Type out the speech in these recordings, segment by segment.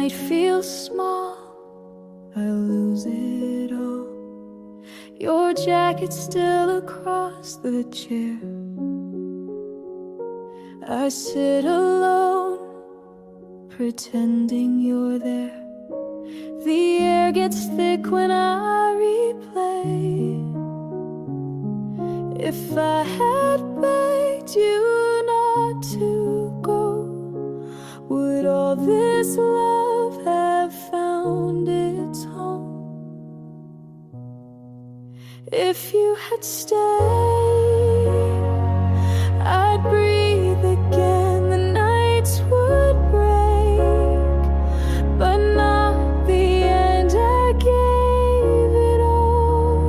might feel small, I lose it all. Your jacket still across the chair. I sit alone, pretending you're there. The air gets thick when I replay. If I had begged you not to go, would all this love have found its home? If you had stayed, I'd breathe again. The nights would break, but not the end. I gave it all,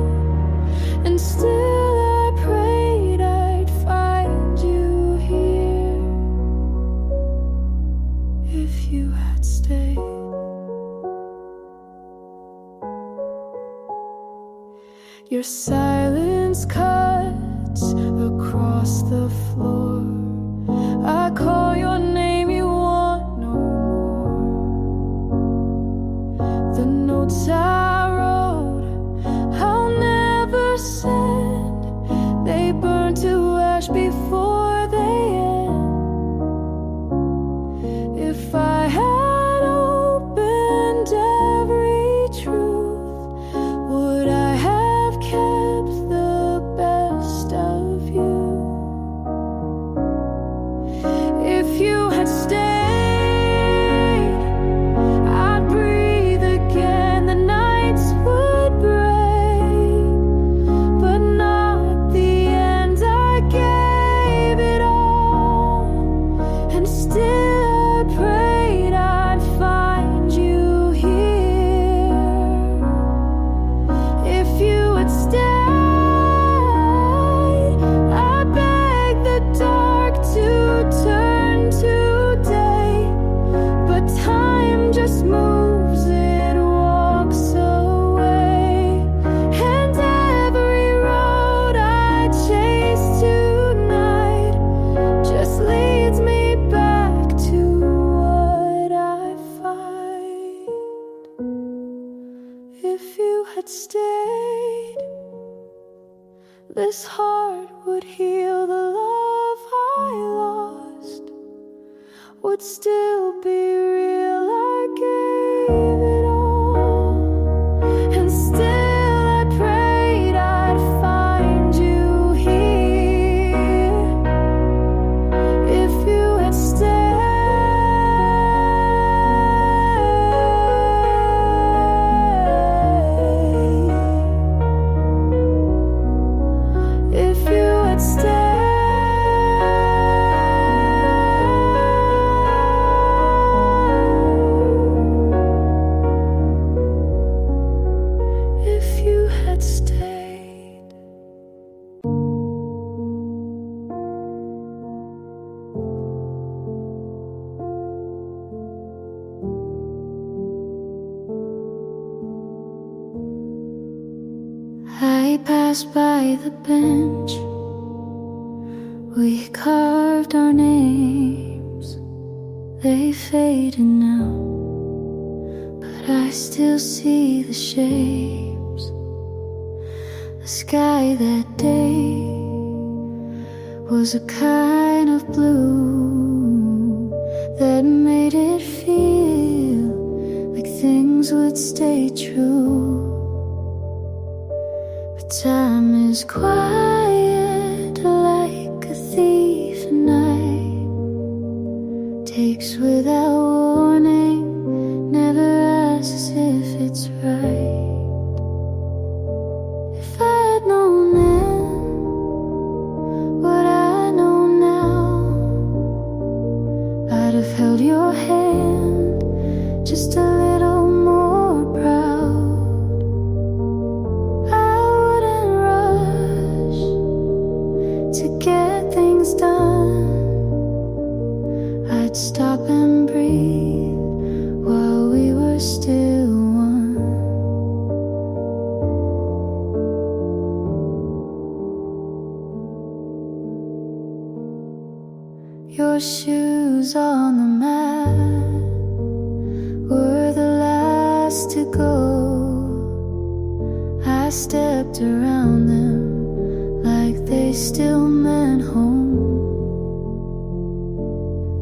and still I prayed I'd find you here. If you had stayed. Your silence cuts across the floor. I call your name, you want no more. The notes I wrote, I'll never send. They burn to ash before they end. If I had opened every truth, would I have kept the best of you? If you had stayed, I'd breathe again. The nights would break, but not the end. I gave it all, and still I prayed I'd find you here. If you had stayed, I beg the dark to turn to day, but time just moves, it walks away. And every road I chase tonight just leads me back to what I find. If you had stayed, this heart would heal. The love I lost would still be real. I gave it all, and still I prayed I'd find you here. If you had stayed. If you had stayed. If you had stayed. I passed by the bench, we carved our names. They faded now, but I still see the shapes. The sky that day was a kind of blue that made it feel like things would stay true. But time is quiet like a thief at night, takes without warning, never asks if it's right. If I had known then what I know now, I'd have held your hand just a little more proud. I wouldn't rush to get things done. I'd stop and breathe while we were still one. Your shoes on the mat were stepped around them like they still meant home.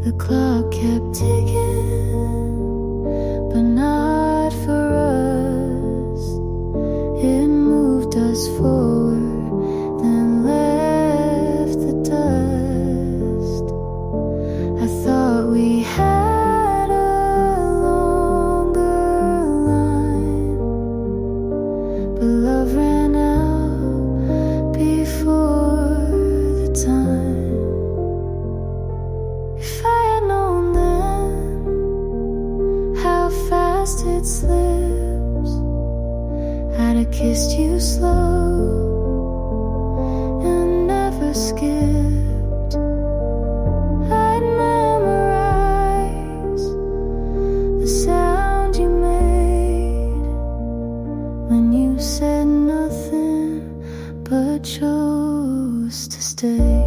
The clock kept ticking, but not for us. It moved us forward, then left the dust. I thought we had a longer line, but love ran out before the time. If I had known then how fast it slips, I'd have kissed you slow and never skipped. I'd memorize the sound you made when you said nothing but chose to stay.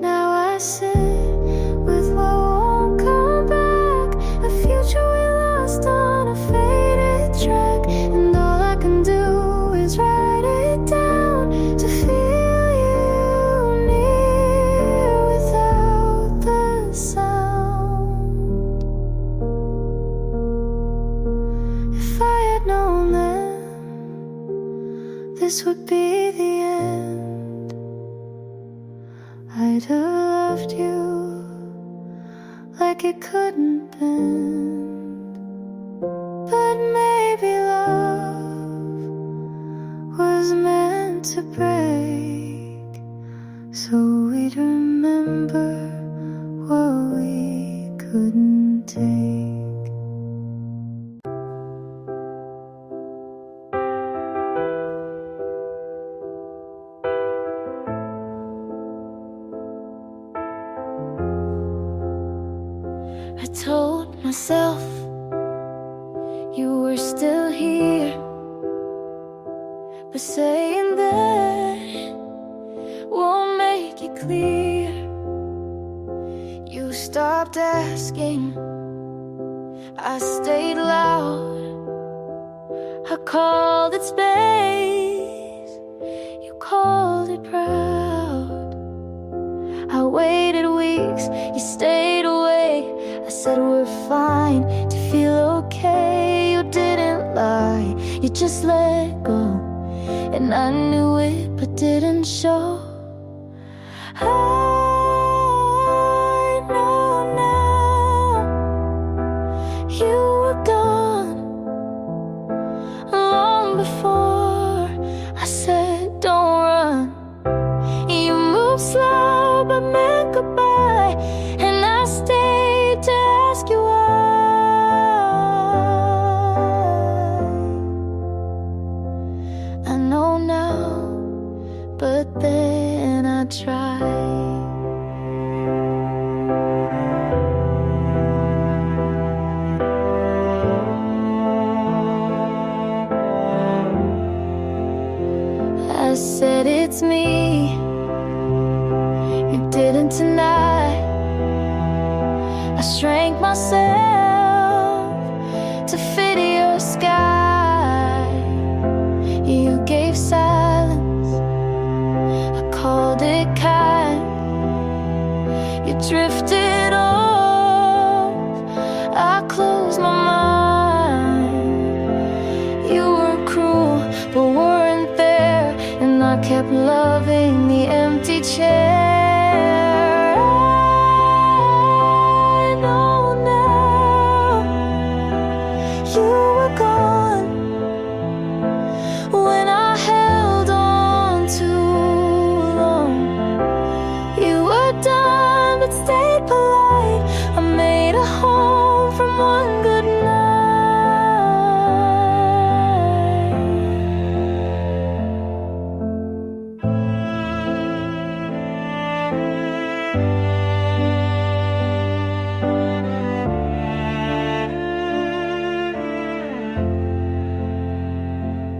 Now I sit with what won't come back, a future we lost on a faded track, and all I can do is write it down to feel you near without the sound. If I had known then this would be the end, I'd have loved you like it couldn't bend. But maybe love was meant to break, so we'd remember what we couldn't take. I told myself you were still here, but saying that won't make it clear. You stopped asking, I stayed loud. I called it space, you called it proud. I waited weeks, you stayed away. I said we're fine, to feel okay. You didn't lie, you just let go, and I knew it but didn't show. I know now you were gone long before I said don't run. You moved slow but meant goodbye, and I stayed to ask you why. I know now, but then I tried. I said it's me, you didn't deny. I shrank myself to fit your sky. You gave silence, I called it kind. You drifted off, I closed my mind. You were cruel, but weren't there, and I kept loving the empty chair.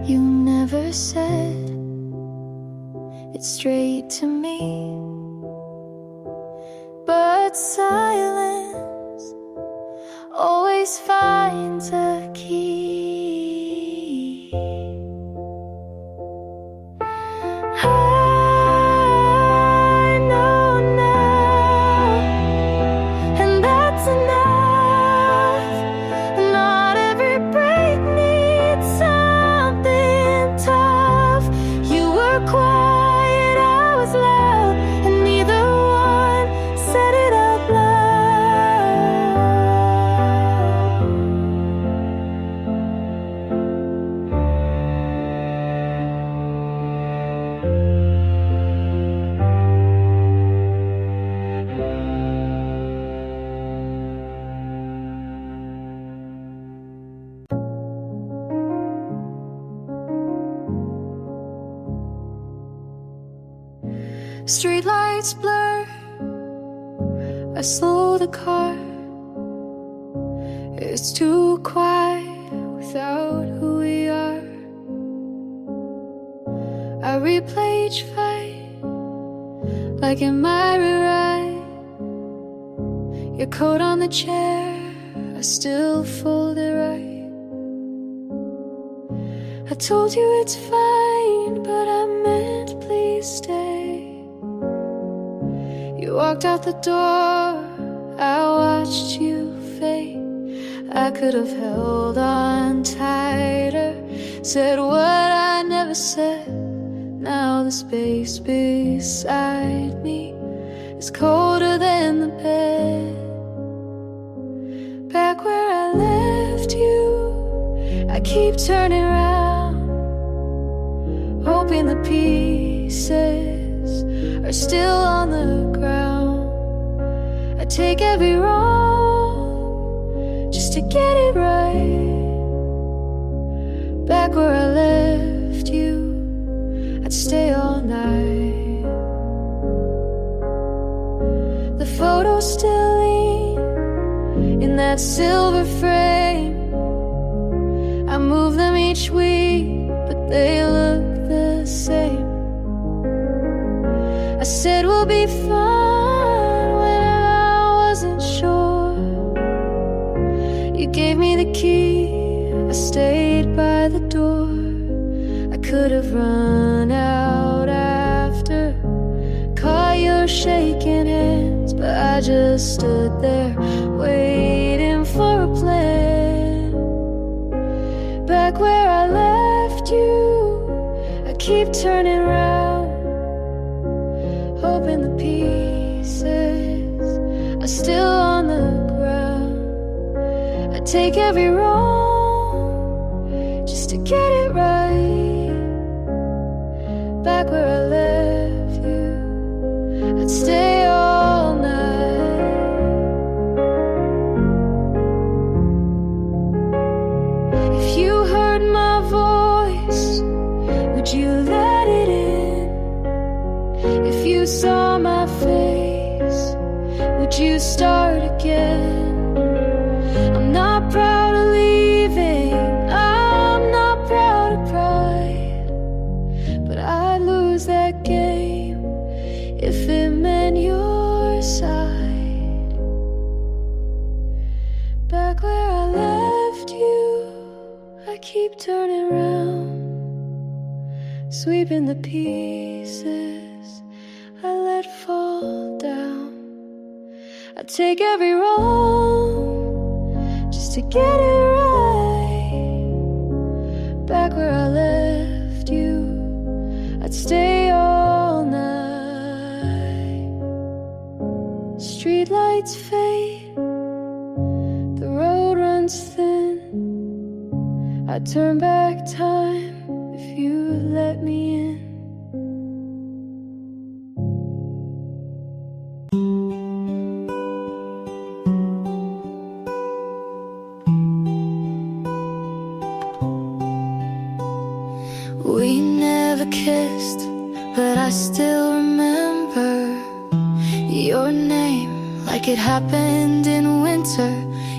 You never said it straight to me, but silence always finds a key. Streetlights blur, I slow the car. It's too quiet without who we are. I replay each fight like it might rewrite. Your coat on the chair, I still fold it right. I told you it's fine, but I meant please stay. You walked out the door, I watched you fade. I could have held on tighter, said what I never said. Now the space beside me is colder than the bed. Back where I left you, I keep turning around, hoping the pieces are still on the ground. I take every wrong just to get it right. Back where I left you, I'd stay all night. The photos still lean in that silver frame. I move them each week, but they look the same. I said we'll be fine when I wasn't sure. You gave me the key, I stayed by the door. I could have run out after, caught your shaking hands, but I just stood there waiting for a plan. Back where I left you, I keep turning around, hoping the pieces are still on the ground. I take every wrong just to get it right. Back where I left you, I'd stay all night. If you heard my voice, would you let it in? If you saw my face, would you start again? I'm not proud of leaving, I'm not proud of pride, but I'd lose that game if it meant your side. Back where I left you, I keep turning around, sweeping the pieces I let fall down. I take every wrong just to get it right. Back where I left you, I'd stay all night. Streetlights fade, the road runs thin. I'd turn back time if you let me in. We never kissed, but I still remember your name like it happened in winter.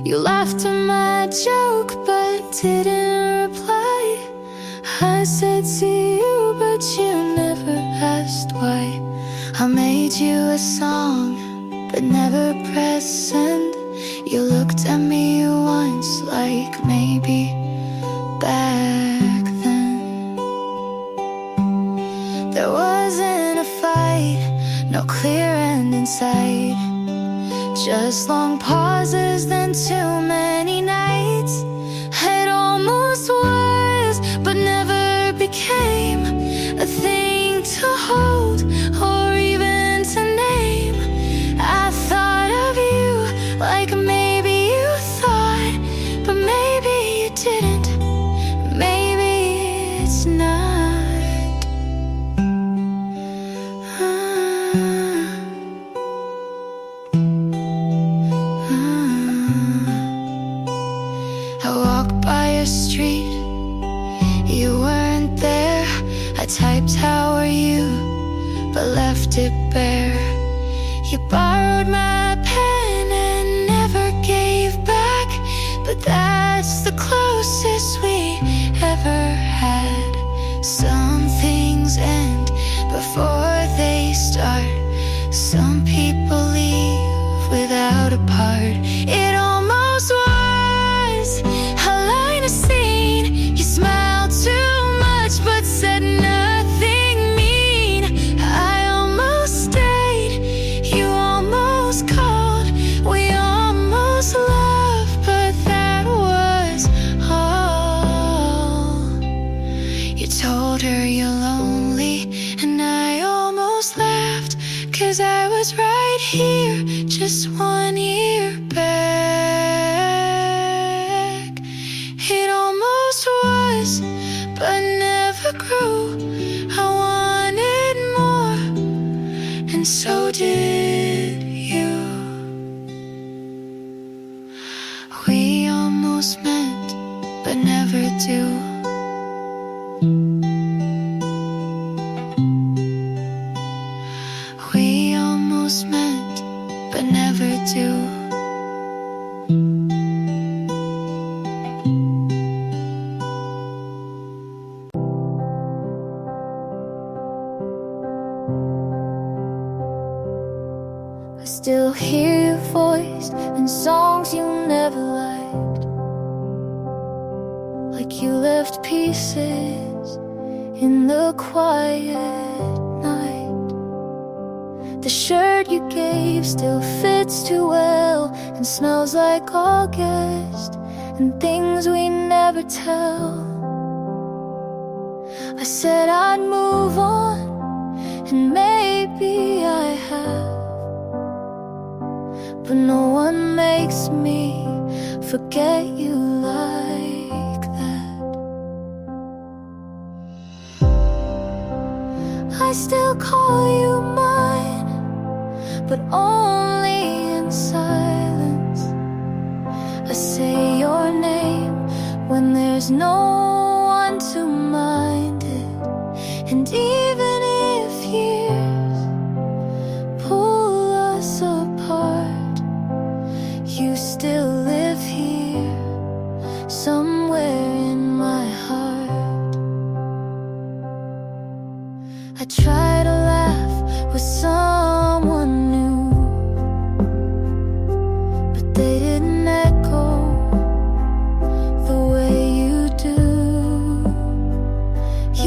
You laughed at my joke, but didn't reply. I said see you, but you never asked why. I made you a song, but never pressed send. You looked at me once like maybe back then. There wasn't a fight, no clear end in sight, just long pauses, then too many nights. It almost was, but never became a thing to hold or even to name. I thought of you like maybe you thought, but maybe you didn't. but left it bare. You borrowed my pen and never gave back, but that's the closest we ever had. Some things end before they start. Some people leave without a part. It almost was a line of scene. You smiled too much but said nothing mean. I almost stayed, you almost called, we almost loved, but that was all. You told her you're lonely, and I almost laughed, 'cause I was right here just 1 year back. It almost was, but never grew. I wanted more, and so did you. We almost meant, but never do. We almost meant, but never do. I still hear your voice in songs you never liked, like you left pieces in the quiet night. The shirt you gave still fits too well and smells like August and things we never tell. I said I'd move on, and maybe I have, but no one makes me forget you like that. I still call you mine, but only in silence. I say your name when there's no one to mind it. And even if years pull us apart, you still live here somewhere in my heart. I try to laugh with someone new, but they didn't echo the way you do.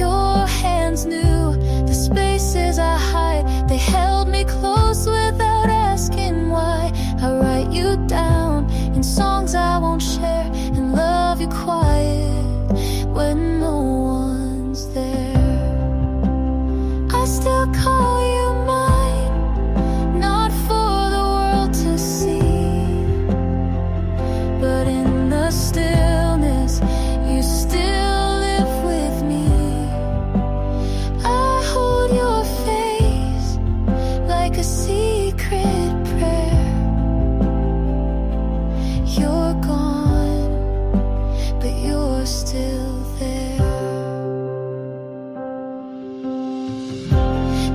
Your hands knew the spaces I hide. They held me close without asking why. I write you down in songs I won't share and love you quiet when no one's there. I still call you mine, not for the world to see, but in the stillness you still live with me. I hold your face like a secret prayer. You're gone, but you're still there.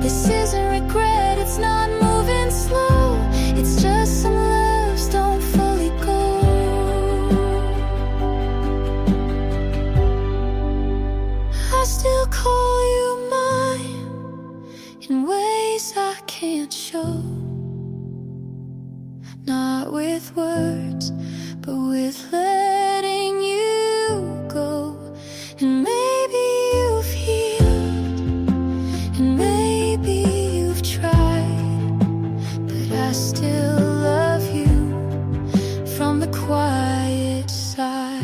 This isn't regret, it's not moving slow. It's just some loves don't fully go. I still call you mine in ways I can't show. Not with words, but with letting you go. And maybe you've healed, and maybe you've tried, but I still love you from the quiet side.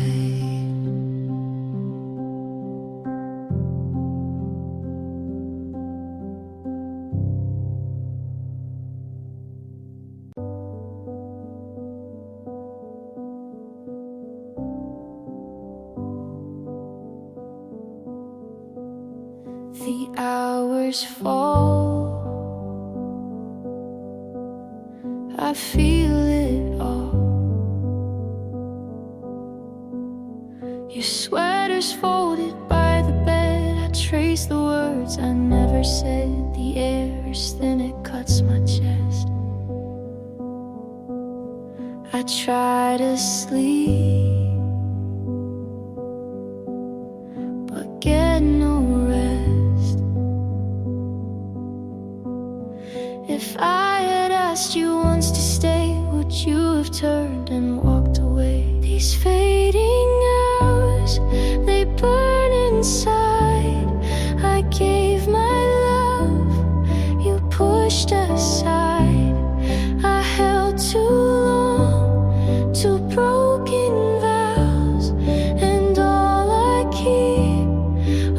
The hours fall, I feel it all. Your sweater's folded by the bed. I trace the words I never said. The air I try to sleep, but get no rest. If I had asked you once to stay, would you have turned and walked away? These fading hours, they burn inside. I gave my love, you pushed aside. I held too long to broken vows, and all I keep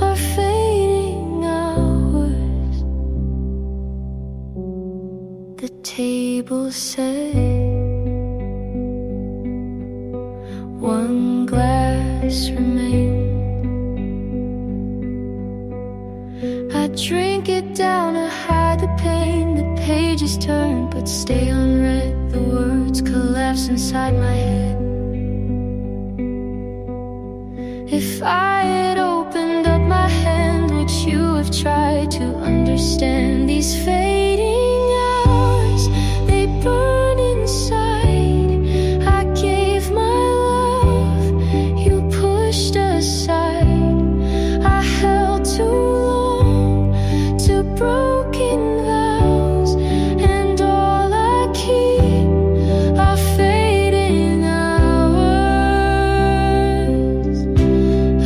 are fading hours. The table said one glass remained. I drink it down to hide the pain. The pages turn but stay unread. The words collapse inside my head. If I had opened up my hand, would you have tried to understand? These fading hours, they burn inside. I gave my love, you pushed aside. I held too long to broken vows, and all I keep are fading hours.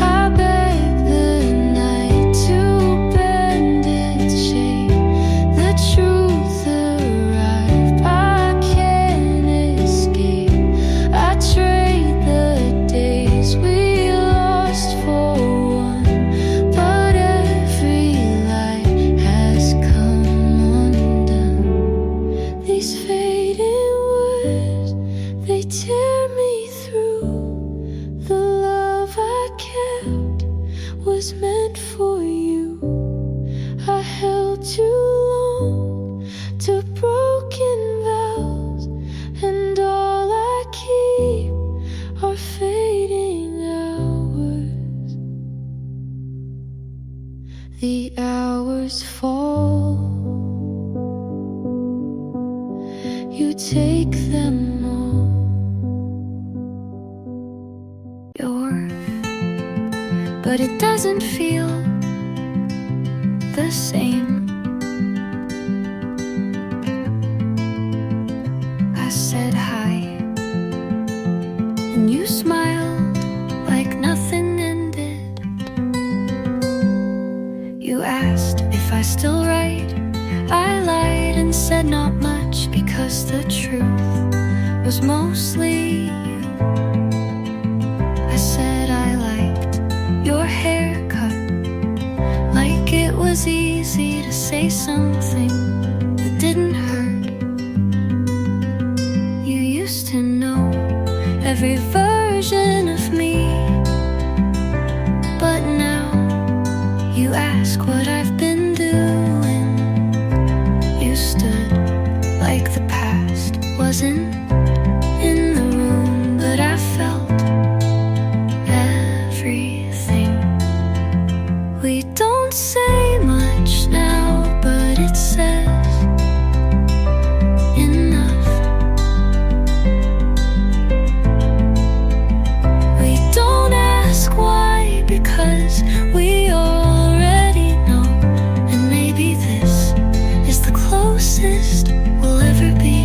I beg the night to bend its shape. The truth arrived, I can't escape. I trade the days we lost for one, but every light has come undone. These fading words, they tear me through. The love I kept was meant for you. I held too long to broken vows, and all I keep are fading hours. The hours fall, you take them all. Yours, but it doesn't feel the same. I said hi, and you smiled like nothing ended. You asked if I still write. I lied and said not much, because the truth was mostly you. I said I liked your haircut, like it was easy to say something that didn't hurt. You used to know every version of me, but now you ask what I've been doing. You stood like the past wasn't in the room, but I felt everything. We don't say much now, but it says enough. We don't ask why, because we already know. And maybe this is the closest we'll ever be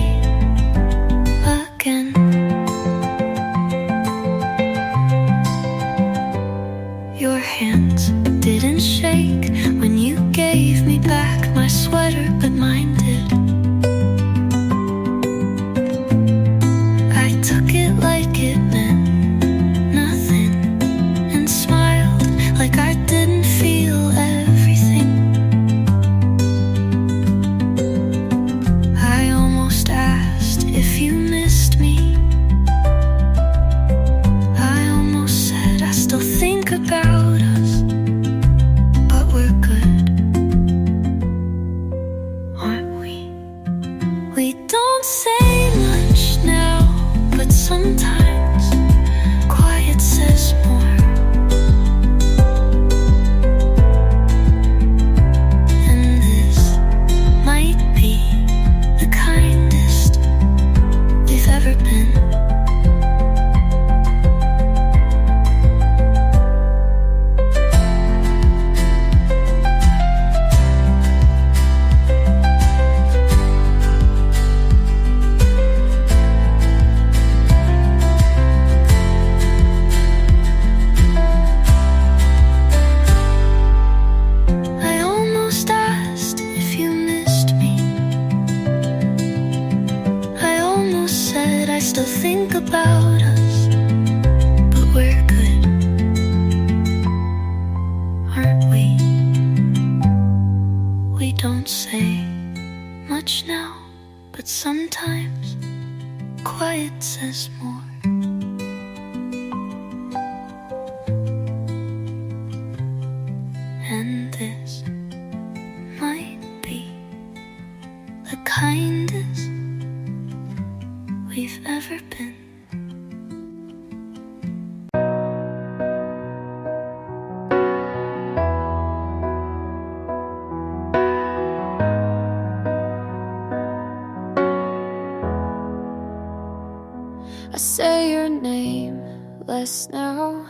again. Your hands didn't shake when you gave me back my sweater, but mine did. I took it like it meant nothing, and smiled like I didn't feel everything. I almost asked if you missed me. I almost said I still think about us, but we're good, aren't we? but sometimes quiet says more. And this might be the kindest we've ever been. I say your name less now,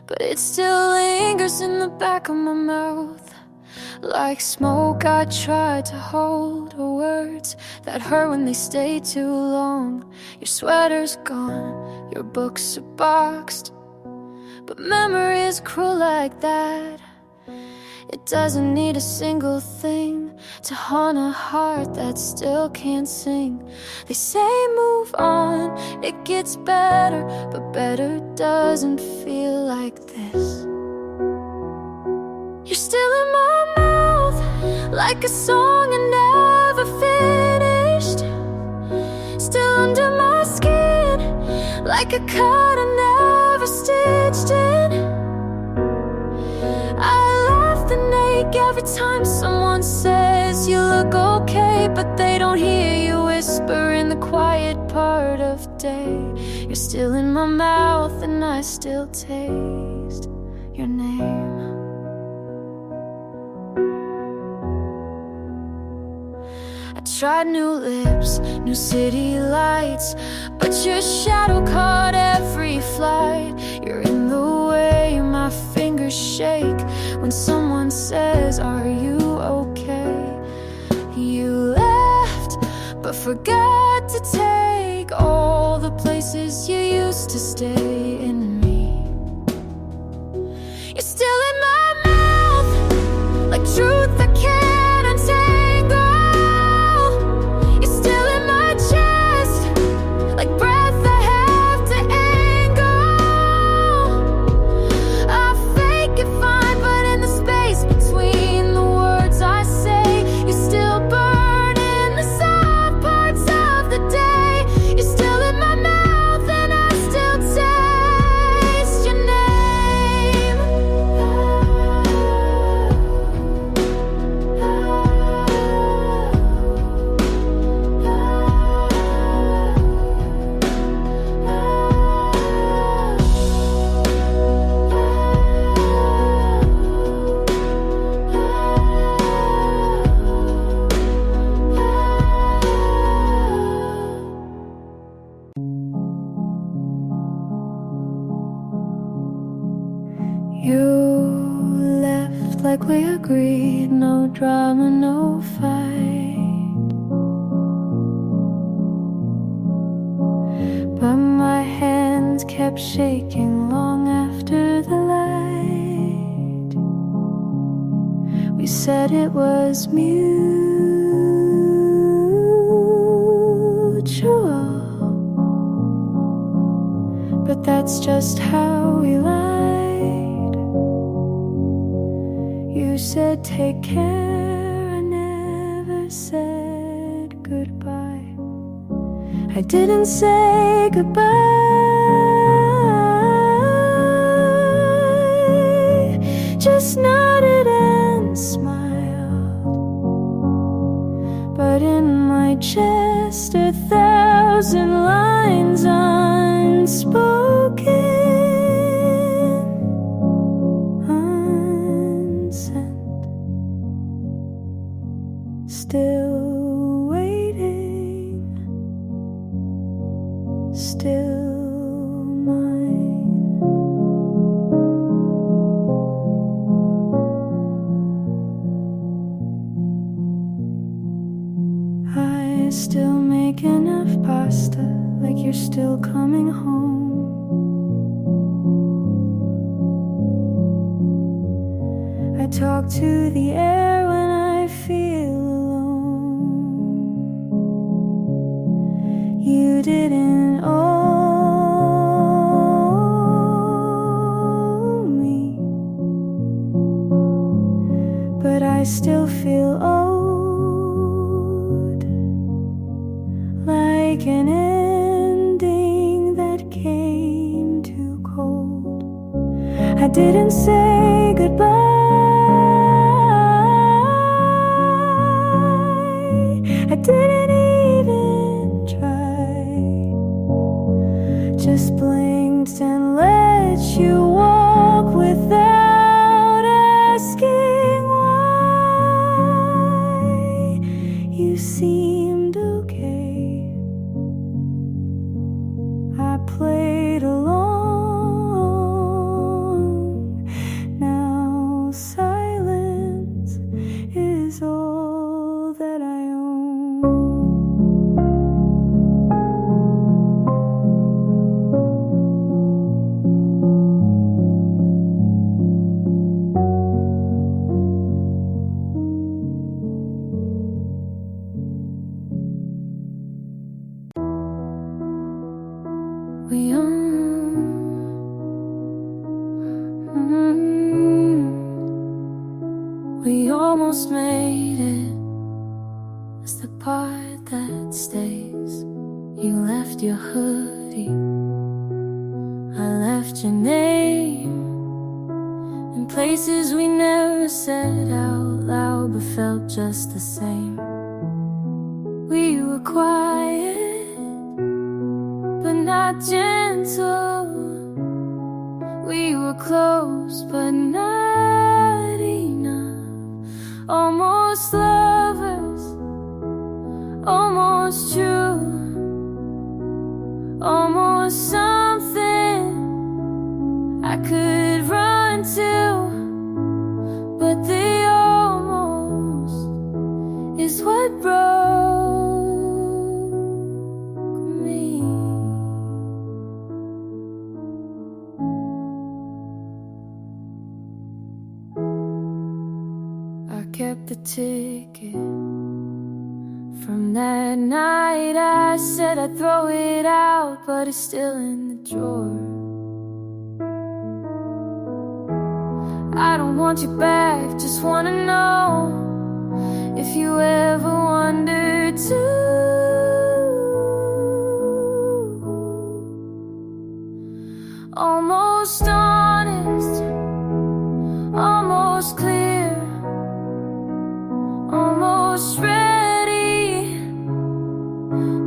but it still lingers in the back of my mouth. Like smoke I try to hold, or words that hurt when they stay too long. Your sweater's gone, your books are boxed, but memory is cruel like that. It doesn't need a single thing to haunt a heart that still can't sing. They say move on, it gets better, but better doesn't feel like this. You're still in my mouth, like a song I never finished. Still under my skin, like a cut I never stitched in. Every time someone says you look okay, but they don't hear you whisper in the quiet part of day. You're still in my mouth and I still taste your name. I tried new lips, new city lights, but your shadow caught every flight. You're in the way my fingers shake when someone says, are you okay? You left, but forgot to take all the places you used to stay in me. You're still in my mouth, like truth I can't untangle. You're still in my chest, like breath I have to angle. I fake it fine, but in the space between the words I say, you still burn in the soft parts of the day. You're still in my mouth and I still taste your name. You left like we agreed, no drama, no fight. But my hands kept shaking long after the light. We said it was mutual, but that's just how we lied. You said take care, I never said goodbye. I didn't say goodbye, just nodded and smiled. But in my chest 1,000 lines unspoken, still waiting, still mine. I still make enough pasta, like you're still coming home. I talk to the air when I feel alone. You didn't owe me, but I still feel owed. like an ending that came too cold. I didn't say goodbye, I didn't even try, just blinked and let you walk without asking why. You seemed okay, I played along. Now silence is all that I own. We we almost made it. It's the part that stays. You left your hoodie, I left your name, in places we never said out loud but felt just the same. We were quiet but not gentle. We were close but not enough. Almost lovers, almost true, almost something I could run to. But the almost is what broke me. I kept the ticket from that night. I said I'd throw it out, but it's still in the drawer. I don't want you back, just wanna know if you ever wondered too. Almost honest, almost clear, almost ready,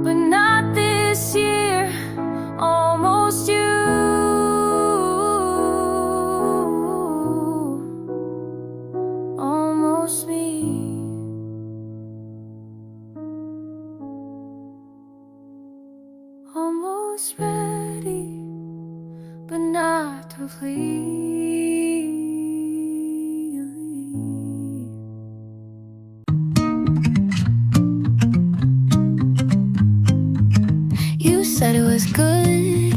but not this year. Almost you, almost me. Almost ready, but not completely. You said it was good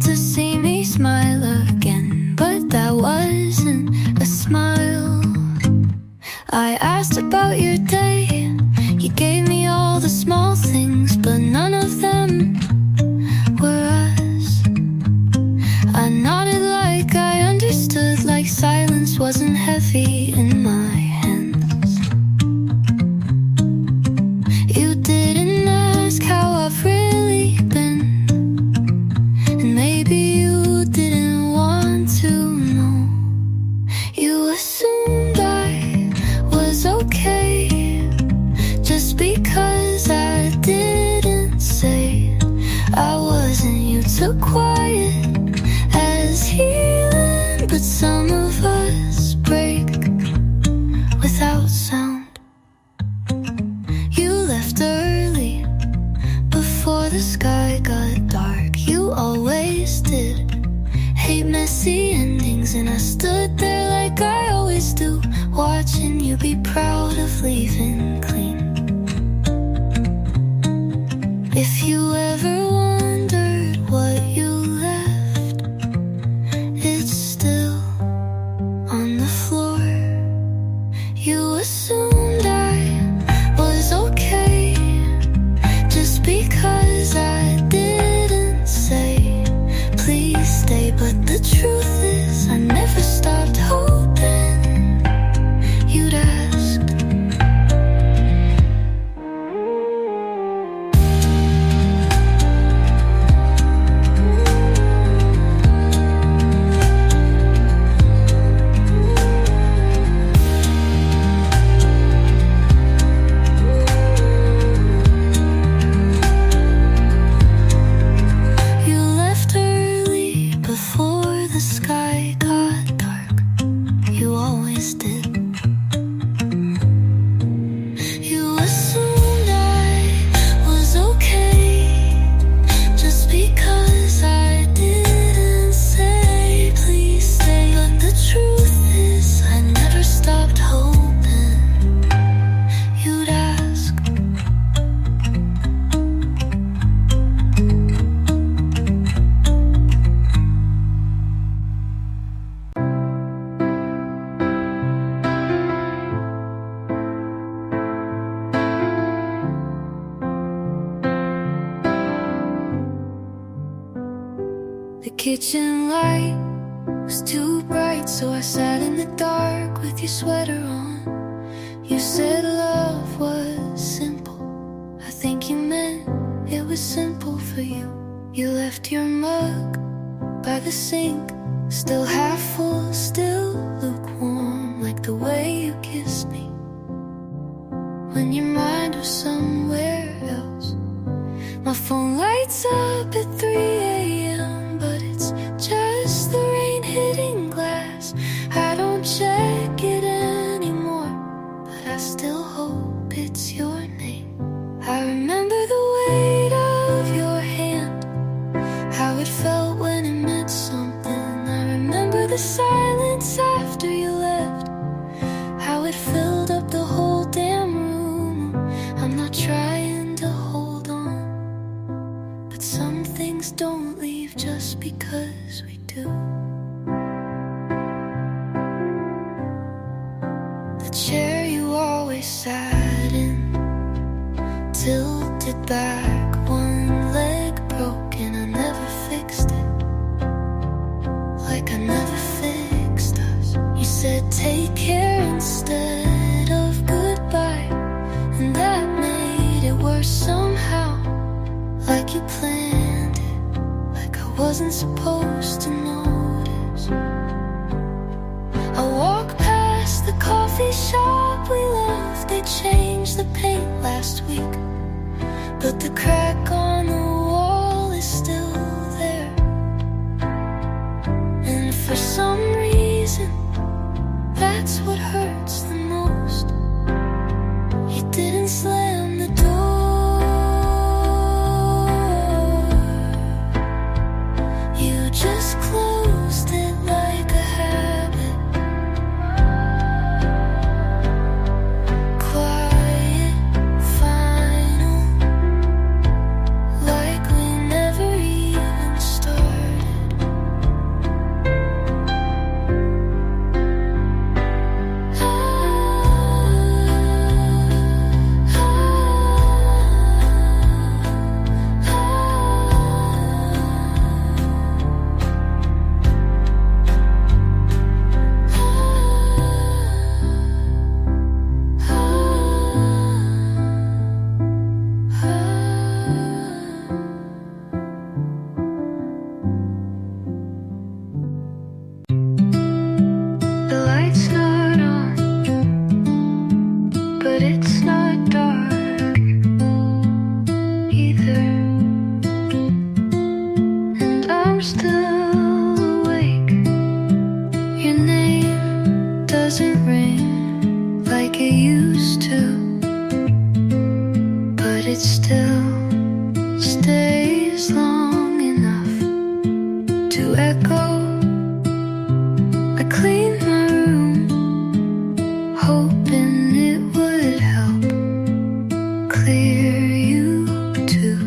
to see me smile again, but that wasn't a smile. I asked about your day, you gave me all the small things, but none of them were us. I nodded like I understood, like silence wasn't heavy in my hands. You didn't ask how I've really been, and maybe you didn't want to know. You assumed I was okay just because I didn't say I wasn't. You took quiet as healing, but some of us break without sound. You left early before the sky got dark. You always did hate messy endings, and I stood there like I always do, watching you be proud of leaving clean. If you ever wondered what you left, it's still on the floor. You assumed I was okay just because I didn't say please stay, but the truth is I never stopped hoping you'd ask. existed. You assumed I was okay just because I didn't say please stay. But the truth is I never stopped hoping you'd ask. The kitchen light was too bright, so I sat in the dark with your sweater on. You said love was simple. I think you meant it was simple for you. You left your mug by the sink, still half full, still lukewarm, like the way you kissed me when your mind was somewhere else. My phone lights up at 3 a.m., but it's just the rain hitting glass. I don't check it anymore, but I still hope it's your name. I remember the weight of your hand, how it felt when it meant something. I remember the silence after you left, how it filled up the whole damn room. I'm not trying to hold on, but some things don't leave just because we do. The chair you always sat in, tilted back, one leg broken. I never fixed it, like I never fixed us. You said take care instead of goodbye, and that made it worse somehow, like you planned it, like I wasn't supposed to notice. I walked past the coffee shop we loved. They changed the paint last week, but the crack on the wall is still there. And for some reason, that's what hurts the most. You didn't slam the door, you just closed it like a habit. Quiet, final, like we never even started. The light's not on, but it's not dark either. And I'm still awake. Your name doesn't ring like it used to, but it still stays long enough to echo. I cleaned my room, hoping it would help clear you too.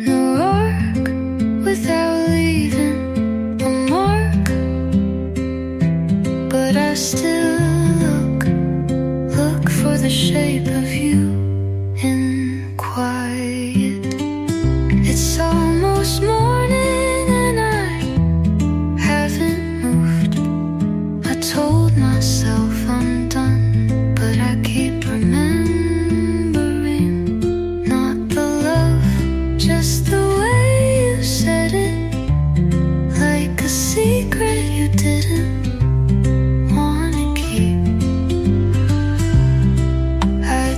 No arc without leaving a mark, but I still look for the shape of you in quiet. It's almost morning and I haven't moved. I told myself I'm done, but I keep remembering. Not the love, just the way you said it, like a secret you didn't wanna keep. I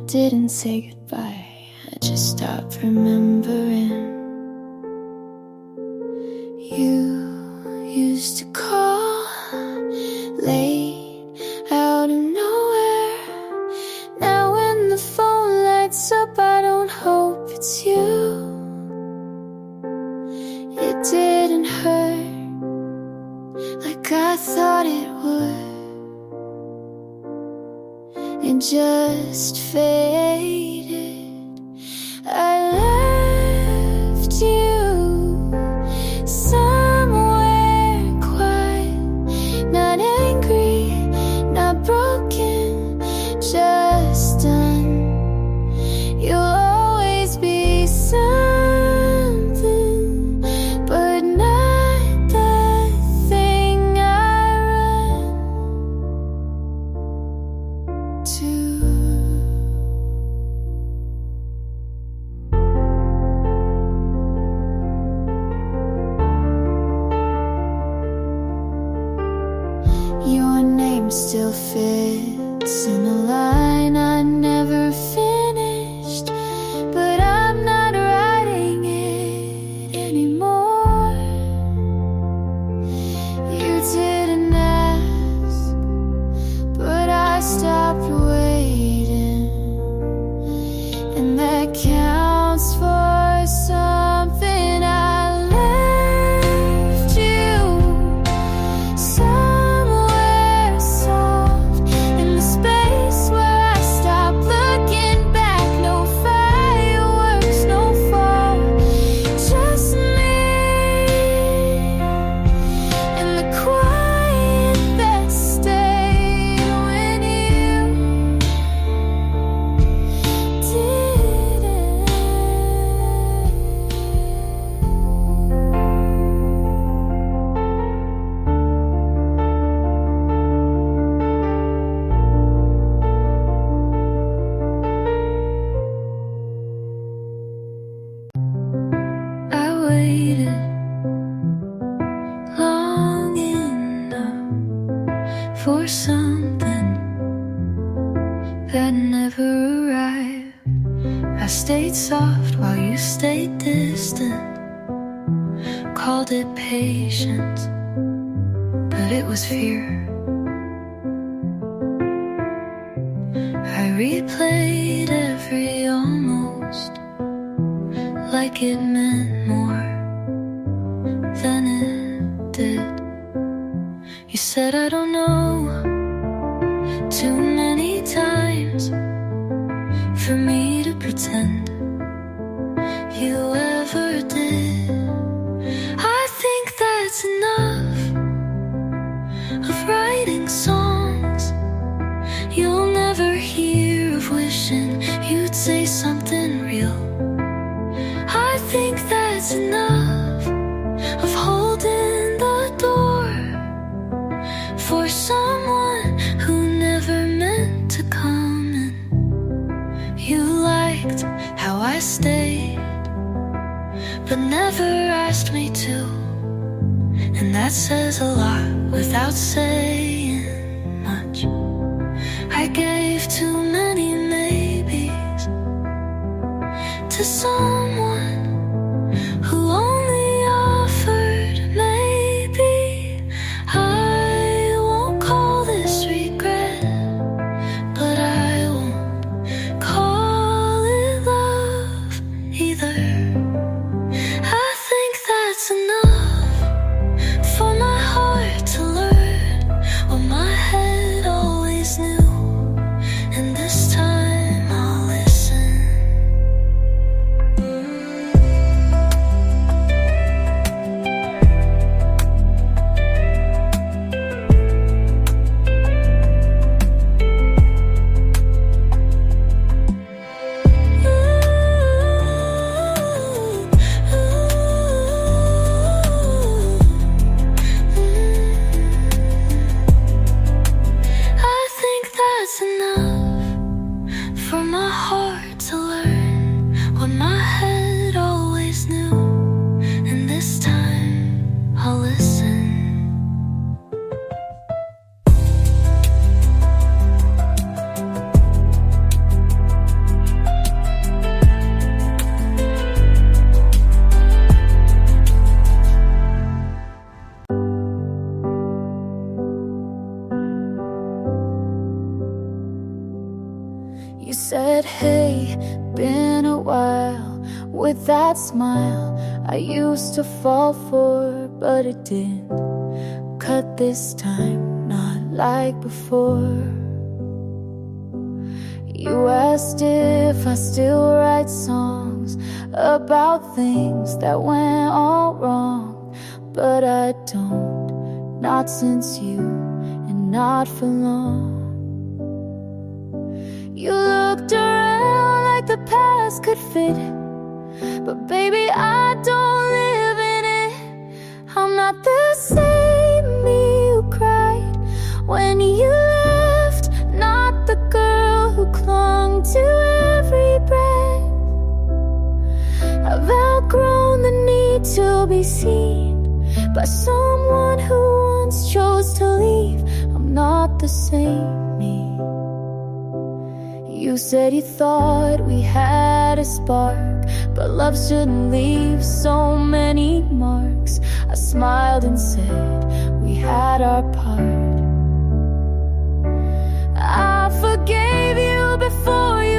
didn't say goodbye, I just stopped remembering. You used to call late out of nowhere. Now when the phone lights up, I don't hope it's you. It didn't hurt like I thought it would. It just faded. I left you somewhere quiet, not angry, not broken, just done. You'll always be something, but not the thing I run to. Your name still fits in a line I never finished, but I'm not writing it anymore. You didn't ask, but I stopped waiting, and that counts for something. I left you somewhere soft in the space where I stopped looking back. No fireworks, no fall, just me and the quiet that stayed when you didn't. I waited long enough for something that never arrived. I stayed soft while you stayed distant. Called it patience, but it was fear. I replayed every almost, like it meant more than it did. You said I don't know too many times for me to pretend you ever did. I think that's enough of writing songs you'll never hear, of wishing you'd say something real. I think that's enough of holding the door for someone who never meant to come in. You liked how I stayed, but never asked me to, and that says a lot without saying much. I gave too many maybes to someone who only offered maybe. I won't call this regret, but I won't call it love either. I think that's enough for my heart to learn what my head always knew, and this time I'll listen. with that smile I used to fall for, but it didn't cut this time, not like before. You asked if I still write songs about things that went all wrong, but I don't, not since you, and not for long. You looked around like the past could fit, but baby, I don't live in it. I'm not the same me who cried when you left, not the girl who clung to every breath. I've outgrown the need to be seen by someone who once chose to leave. I'm not the same me. You said you thought we had a spark, but love shouldn't leave so many marks. I smiled and said we had our part. I forgave you before you